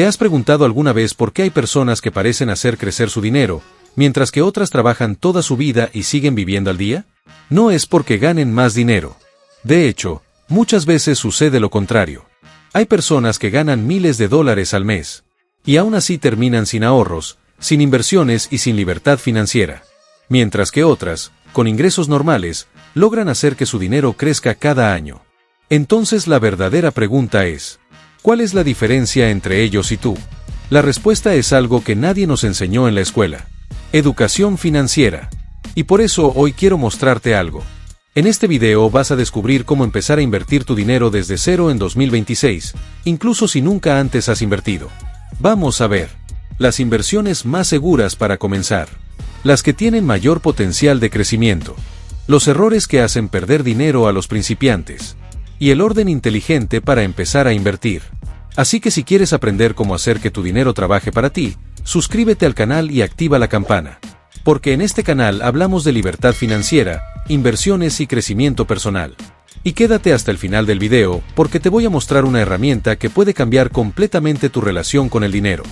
¿Te has preguntado alguna vez por qué hay personas que parecen hacer crecer su dinero, mientras que otras trabajan toda su vida y siguen viviendo al día? No es porque ganen más dinero. De hecho, muchas veces sucede lo contrario. Hay personas que ganan miles de dólares al mes, y aún así terminan sin ahorros, sin inversiones y sin libertad financiera. Mientras que otras, con ingresos normales, logran hacer que su dinero crezca cada año. Entonces la verdadera pregunta es, ¿cuál es la diferencia entre ellos y tú? La respuesta es algo que nadie nos enseñó en la escuela. Educación financiera. Y por eso hoy quiero mostrarte algo. En este video vas a descubrir cómo empezar a invertir tu dinero desde cero en 2026, incluso si nunca antes has invertido. Vamos a ver. Las inversiones más seguras para comenzar. Las que tienen mayor potencial de crecimiento. Los errores que hacen perder dinero a los principiantes. Y el orden inteligente para empezar a invertir. Así que si quieres aprender cómo hacer que tu dinero trabaje para ti, suscríbete al canal y activa la campana. Porque en este canal hablamos de libertad financiera, inversiones y crecimiento personal. Y quédate hasta el final del video, porque te voy a mostrar una herramienta que puede cambiar completamente tu relación con el dinero.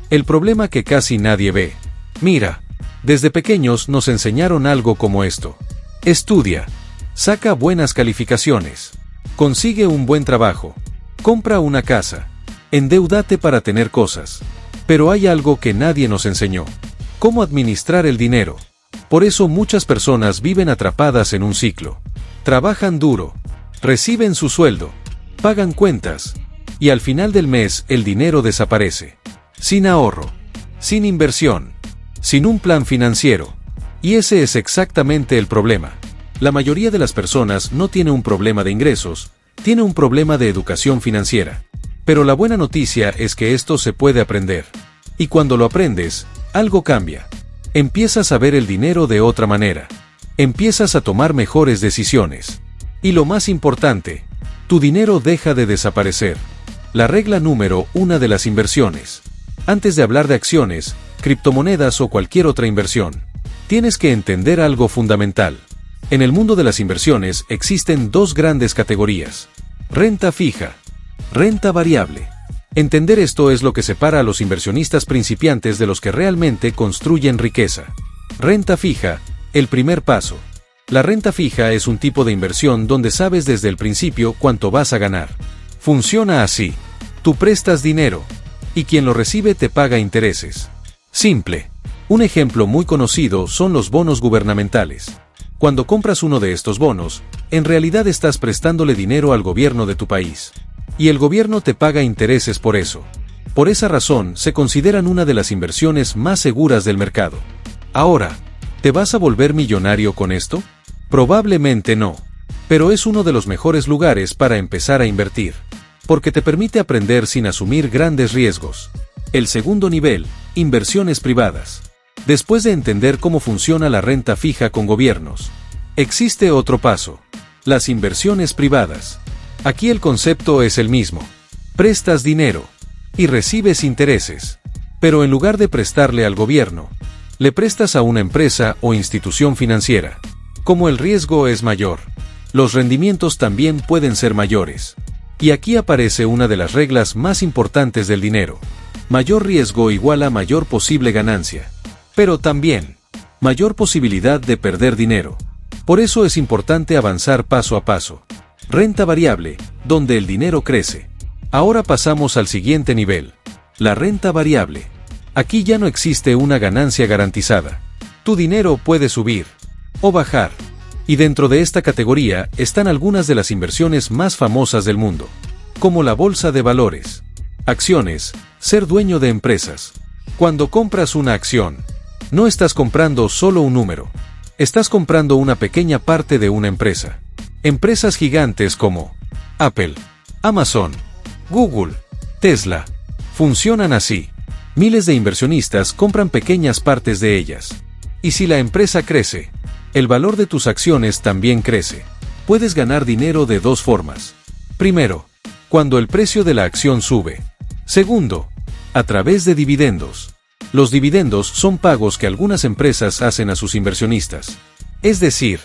El problema que casi nadie ve. Mira, desde pequeños nos enseñaron algo como esto. Estudia. Saca buenas calificaciones. Consigue un buen trabajo. Compra una casa. Endeúdate para tener cosas. Pero hay algo que nadie nos enseñó. Cómo administrar el dinero. Por eso muchas personas viven atrapadas en un ciclo. Trabajan duro. Reciben su sueldo. Pagan cuentas. Y al final del mes el dinero desaparece. Sin ahorro. Sin inversión. Sin un plan financiero. Y ese es exactamente el problema. La mayoría de las personas no tiene un problema de ingresos, tiene un problema de educación financiera. Pero la buena noticia es que esto se puede aprender. Y cuando lo aprendes, algo cambia. Empiezas a ver el dinero de otra manera. Empiezas a tomar mejores decisiones. Y lo más importante, tu dinero deja de desaparecer. La regla número 1 de las inversiones. Antes de hablar de acciones, criptomonedas o cualquier otra inversión, tienes que entender algo fundamental. En el mundo de las inversiones existen dos grandes categorías. Renta fija. Renta variable. Entender esto es lo que separa a los inversionistas principiantes de los que realmente construyen riqueza. Renta fija, el primer paso. La renta fija es un tipo de inversión donde sabes desde el principio cuánto vas a ganar. Funciona así. Tú prestas dinero, y quien lo recibe te paga intereses. Simple. Un ejemplo muy conocido son los bonos gubernamentales. Cuando compras uno de estos bonos, en realidad estás prestándole dinero al gobierno de tu país. Y el gobierno te paga intereses por eso. Por esa razón, se consideran una de las inversiones más seguras del mercado. Ahora, ¿te vas a volver millonario con esto? Probablemente no. Pero es uno de los mejores lugares para empezar a invertir. Porque te permite aprender sin asumir grandes riesgos. El segundo nivel, inversiones privadas. Después de entender cómo funciona la renta fija con gobiernos, existe otro paso. Las inversiones privadas. Aquí el concepto es el mismo. Prestas dinero y recibes intereses. Pero en lugar de prestarle al gobierno, le prestas a una empresa o institución financiera. Como el riesgo es mayor, los rendimientos también pueden ser mayores. Y aquí aparece una de las reglas más importantes del dinero. Mayor riesgo igual a mayor posible ganancia. Pero también, mayor posibilidad de perder dinero. Por eso es importante avanzar paso a paso. Renta variable, donde el dinero crece. Ahora pasamos al siguiente nivel. La renta variable. Aquí ya no existe una ganancia garantizada. Tu dinero puede subir o bajar. Y dentro de esta categoría están algunas de las inversiones más famosas del mundo. Como la bolsa de valores. Acciones, ser dueño de empresas. Cuando compras una acción, no estás comprando solo un número. Estás comprando una pequeña parte de una empresa. Empresas gigantes como Apple, Amazon, Google, Tesla. Funcionan así. Miles de inversionistas compran pequeñas partes de ellas. Y si la empresa crece, el valor de tus acciones también crece. Puedes ganar dinero de dos formas. Primero, cuando el precio de la acción sube. Segundo, a través de dividendos. Los dividendos son pagos que algunas empresas hacen a sus inversionistas. Es decir,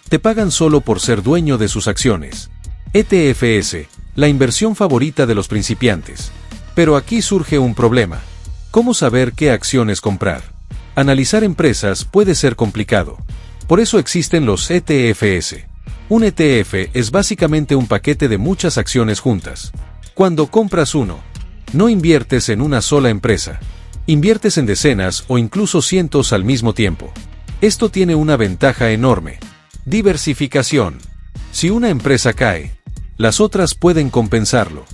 te pagan solo por ser dueño de sus acciones. ETFs, la inversión favorita de los principiantes. Pero aquí surge un problema. ¿Cómo saber qué acciones comprar? Analizar empresas puede ser complicado. Por eso existen los ETFs. Un ETF es básicamente un paquete de muchas acciones juntas. Cuando compras uno, no inviertes en una sola empresa. Inviertes en decenas o incluso cientos al mismo tiempo. Esto tiene una ventaja enorme. Diversificación. Si una empresa cae, las otras pueden compensarlo.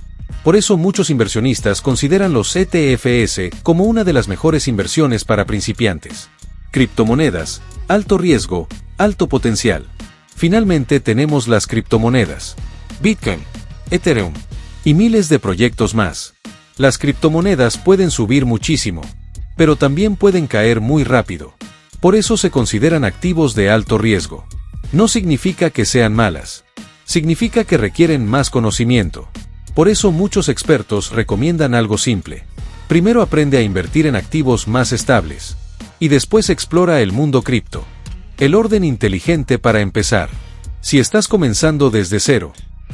Por eso muchos inversionistas consideran los ETFs como una de las mejores inversiones para principiantes. Criptomonedas, alto riesgo, alto potencial. Finalmente tenemos las criptomonedas. Bitcoin, Ethereum y miles de proyectos más. Las criptomonedas pueden subir muchísimo, pero también pueden caer muy rápido. Por eso se consideran activos de alto riesgo. No significa que sean malas. Significa que requieren más conocimiento. Por eso muchos expertos recomiendan algo simple. Primero aprende a invertir en activos más estables. Y después explora el mundo cripto. El orden inteligente para empezar. Si estás comenzando desde cero,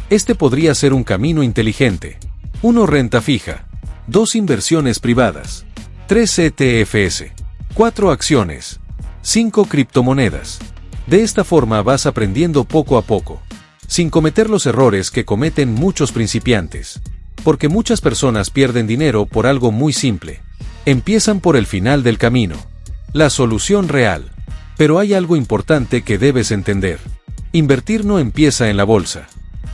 este podría ser un camino inteligente. 1. Renta fija. 2. Inversiones privadas. 3. ETFs. 4. Acciones. 5. Criptomonedas. De esta forma vas aprendiendo poco a poco, sin cometer los errores que cometen muchos principiantes. Porque muchas personas pierden dinero por algo muy simple. Empiezan por el final del camino. La solución real. Pero hay algo importante que debes entender. Invertir no empieza en la bolsa.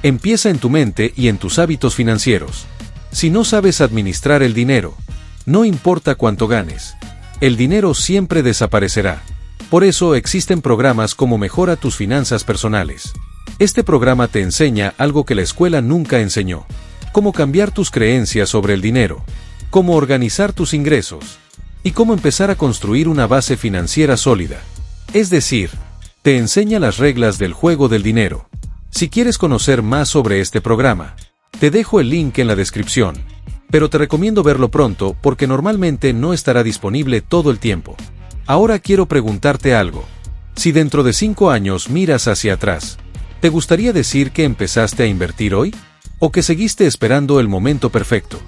Empieza en tu mente y en tus hábitos financieros. Si no sabes administrar el dinero, no importa cuánto ganes, el dinero siempre desaparecerá. Por eso existen programas como Mejora tus finanzas personales. Este programa te enseña algo que la escuela nunca enseñó. Cómo cambiar tus creencias sobre el dinero, cómo organizar tus ingresos y cómo empezar a construir una base financiera sólida. Es decir, te enseña las reglas del juego del dinero. Si quieres conocer más sobre este programa, te dejo el link en la descripción. Pero te recomiendo verlo pronto porque normalmente no estará disponible todo el tiempo. Ahora quiero preguntarte algo. Si dentro de 5 años miras hacia atrás, ¿te gustaría decir que empezaste a invertir hoy? ¿O que seguiste esperando el momento perfecto?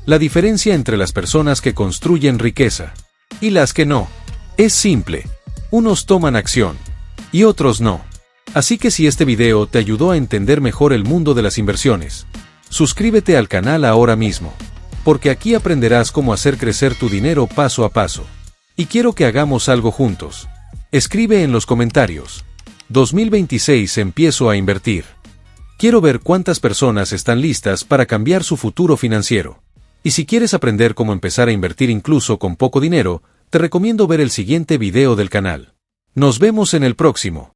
La diferencia entre las personas que construyen riqueza y las que no es simple. Unos toman acción y otros no. Así que si este video te ayudó a entender mejor el mundo de las inversiones, suscríbete al canal ahora mismo, porque aquí aprenderás cómo hacer crecer tu dinero paso a paso. Y quiero que hagamos algo juntos. Escribe en los comentarios. 2026 empiezo a invertir. Quiero ver cuántas personas están listas para cambiar su futuro financiero. Y si quieres aprender cómo empezar a invertir incluso con poco dinero, te recomiendo ver el siguiente video del canal. Nos vemos en el próximo.